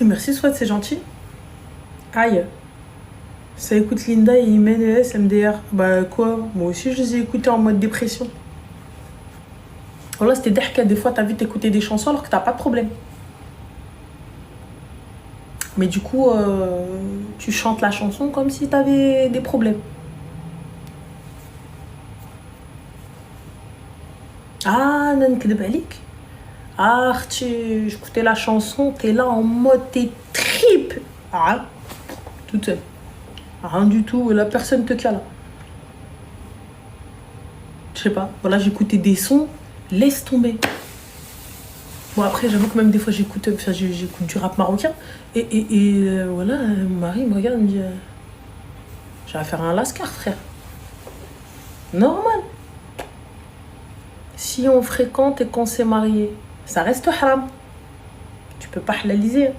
Merci, soit c'est gentil. Aïe. Ça écoute Linda et Imen MDR. Bah quoi? Moi aussi je les ai écoutés en mode dépression. Voilà, c'était d'Erka. Des fois t'as vu t'écouter des chansons alors que t'as pas de problème. Mais du coup, tu chantes la chanson comme si t'avais des problèmes. Ah, non, Kdebalik. Ah, j'écoutais la chanson, t'es là en mode, t'es trip. Ah, toute seule. Rien du tout, la personne te cale. Je sais pas, voilà, j'écoutais des sons, laisse tomber. Bon, après, j'avoue que même des fois, j'écoute du rap marocain. Voilà, mon mari me regarde et me dit j'ai à faire un lascar, frère. Normal. Si on fréquente et qu'on s'est marié, ça reste haram. Tu peux pas halaliser.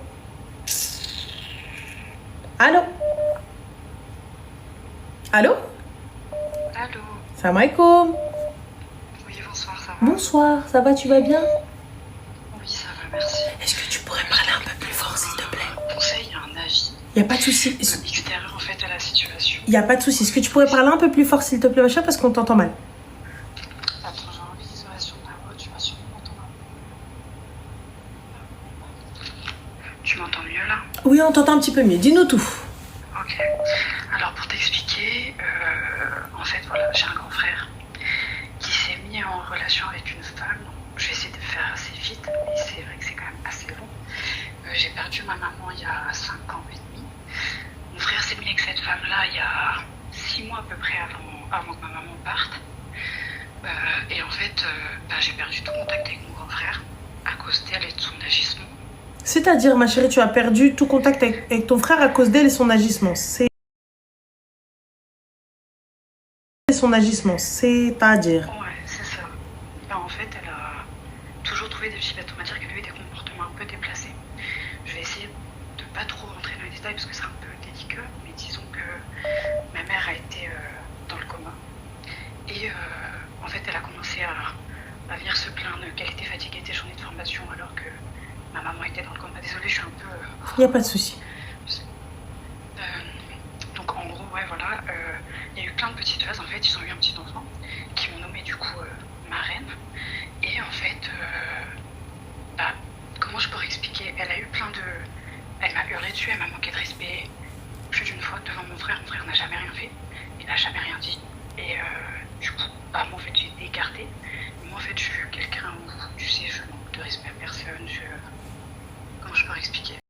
Allô? Allô? Allô? Salam alaikum. Oui, bonsoir, ça va? Bonsoir, ça va, tu vas bien? Oui, ça va, merci. Est-ce que tu pourrais parler un peu plus fort, s'il te plaît? Conseil, il y a un avis Y a pas de souci. extérieur en fait à la situation. Y a pas de souci. Est-ce que tu pourrais parler un peu plus fort, s'il te plaît, machin, parce qu'on t'entend mal. Attends, j'ai envie d'isolation de la voix, tu vas sûrement m'entendre. Tu m'entends mieux là? Oui, on t'entend un petit peu mieux. Dis-nous tout. Ok. Alors pour t'expliquer, en fait voilà, j'ai un grand frère qui s'est mis en relation avec une femme. Je vais essayer de faire assez vite, mais c'est vrai que c'est quand même assez long. J'ai perdu ma maman il y a 5 ans et demi. Mon frère s'est mis avec cette femme-là il y a 6 mois à peu près avant que ma maman parte. Et en fait, j'ai perdu tout contact avec mon grand frère à cause d'elle et de son agissement. C'est-à-dire, ma chérie, tu as perdu tout contact avec ton frère à cause d'elle et son agissement. C'est son agissement, c'est-à-dire. Ouais, c'est ça. En fait, elle a toujours trouvé des filles, on va dire qu'elle avait des comportements un peu déplacés. Je vais essayer de pas trop rentrer dans les détails parce que c'est un peu délicat, mais disons que ma mère a été dans le coma. Et en fait, elle a commencé à venir se plaindre qu'elle était fatiguée des journées de formation alors que ma maman était dans le coma. Désolée, je suis un peu... Y a pas de souci. Donc en gros, ouais, voilà, il y a eu plein de petites phases. En fait, ils ont eu un petit enfant qui m'ont nommé du coup marraine. Et en fait, comment je pourrais expliquer? Elle a eu plein de... Elle m'a hurlé dessus, elle m'a manqué de respect plus d'une fois devant mon frère. Mon frère n'a jamais rien fait, il n'a jamais rien dit.